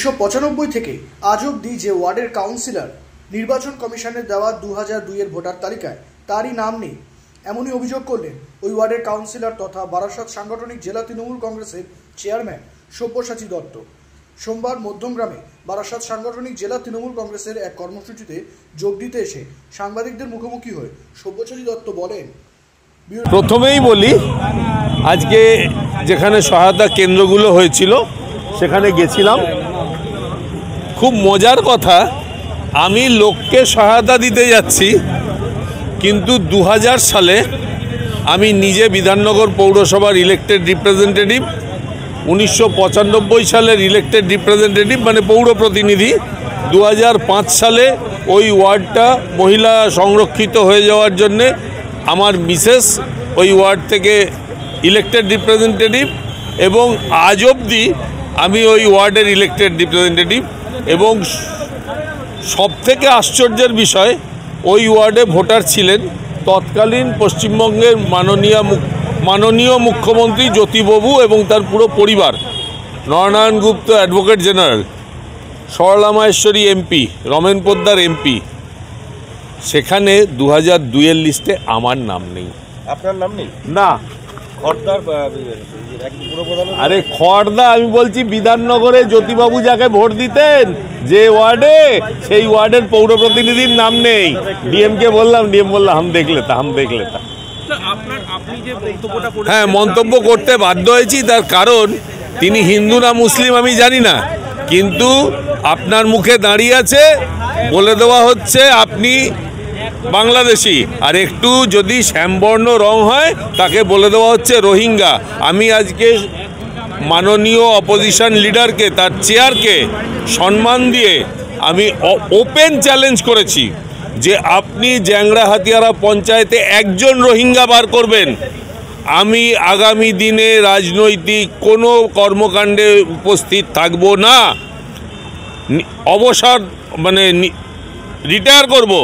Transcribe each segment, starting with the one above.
1995 থেকে আজ অবধি যে ওয়ার্ডের কাউন্সিলর নির্বাচন কমিশনের দেওয়া 2002 এর ভোটার তালিকায় তারই নাম নেই, এমনই অভিযোগ করলেন ওই ওয়ার্ডের কাউন্সিলর তথা বারাসাত সাংগঠনিক জেলা তৃণমূল কংগ্রেসের চেয়ারম্যান সব্যসাচী দত্ত। সোমবার মধ্যমগ্রামে বারাসাত সাংগঠনিক জেলা তৃণমূল কংগ্রেসের এক কর্মসূচিতে যোগ দিতে এসে সাংবাদিকদের মুখোমুখি হয়ে সব্যসাচী দত্ত বলেন, প্রথমেই বলি, আজকে যেখানে সহায়তা কেন্দ্রগুলো হয়েছিল সেখানে গেছিলাম। খুব মজার কথা, আমি লোককে সহায়তা দিতে যাচ্ছি, কিন্তু 2000 সালে আমি নিজে বিধাননগর পৌরসভার ইলেক্টেড রিপ্রেজেন্টেটিভ, 1995 সালের ইলেক্টেড রিপ্রেজেন্টেটিভ মানে পৌর প্রতিনিধি, 2005 সালে ওই ওয়ার্ডটা মহিলা সংরক্ষিত হয়ে যাওয়ার জন্যে আমার মিসেস ওই ওয়ার্ড থেকে ইলেক্টেড রিপ্রেজেন্টেটিভ, এবং আজ অবধি আমি ওই ওয়ার্ডের ইলেক্টেড রিপ্রেজেন্টেটিভ। এবং সবথেকে আশ্চর্যের বিষয়, ওই ওয়ার্ডে ভোটার ছিলেন তৎকালীন পশ্চিমবঙ্গের মাননীয় মুখ্যমন্ত্রী জ্যোতিবাবু এবং তার পুরো পরিবার, Naranarayan Gupta advocate general, Sarala Maheshwari MP, Ramen Poddar MP. সেখানে 2002 এর লিস্টে আমার নাম নেই। আপনার নাম নেই? না। আরে খড়দা, আমি বলছি বিধাননগরে জ্যোতিবাবু যাকে ভোট দিতেন যে ওয়ার্ডে, সেই ওয়ার্ডের পৌর প্রতিনিধির নাম নেই। ডিএমকে বললাম, ডিএম বললাম হাম দেখ লেতা। হ্যাঁ, মন্তব্য করতে বাধ্য হয়েছি, তার কারণ তিনি হিন্দু না মুসলিম আমি জানি না, কিন্তু আপনার মুখে দাঁড়িয়ে আছে, বলে দেওয়া হচ্ছে আপনি বাংলাদেশি, আর একটু যদি শ্যামবর্ণ রং হয় তাকে বলে দেওয়া হচ্ছে রোহিঙ্গা। আমি আজকে মাননীয় অপোজিশন লিডারকে, তার চেয়ারকে সম্মান দিয়ে আমি ওপেন চ্যালেঞ্জ করেছি যে আপনি জ্যাংড়া হাতিয়ারা পঞ্চায়েতে একজন রোহিঙ্গা বার করবেন, আমি আগামী দিনে রাজনৈতিক কোনো কর্মকাণ্ডে উপস্থিত থাকব না, অবসর মানে রিটায়ার করব।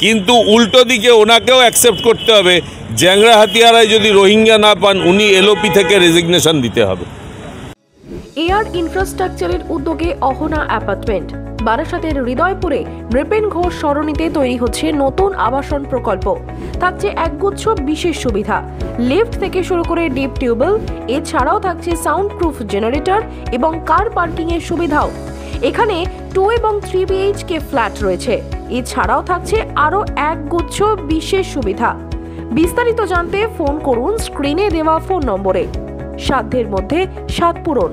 কিন্তু উল্টো দিকে ওনাকেও অ্যাকসেপ্ট করতে হবে, জ্যাংড়া হাতিয়ারায় যদি রোহিঙ্গা না পান উনি এলওপি থেকে রেজিগনেশন দিতে হবে। এয়ার ইনফ্রাস্ট্রাকচারের উদ্যোগে অহনা অ্যাপার্টমেন্ট বারাসাতের হৃদয়পুরে নৃপেন ঘোষ সরণিতে তৈরি হচ্ছে নতুন আবাসন প্রকল্প। থাকছে একগুচ্ছ বিশেষ সুবিধা, লিফট থেকে শুরু করে ডিপ টিউবওয়েল, এছাড়াও থাকছে সাউন্ড প্রুফ জেনারেটর এবং কার পার্কিং এর সুবিধাও। এখানে 2 এবং 3 BHK ফ্ল্যাট রয়েছে, এছাড়াও থাকছে আরো একগুচ্ছ বিশেষ সুবিধা। বিস্তারিত জানতে ফোন করুন স্ক্রিনে দেওয়া ফোন নম্বরে। সাধ্যের মধ্যে স্বাদ পূরণ।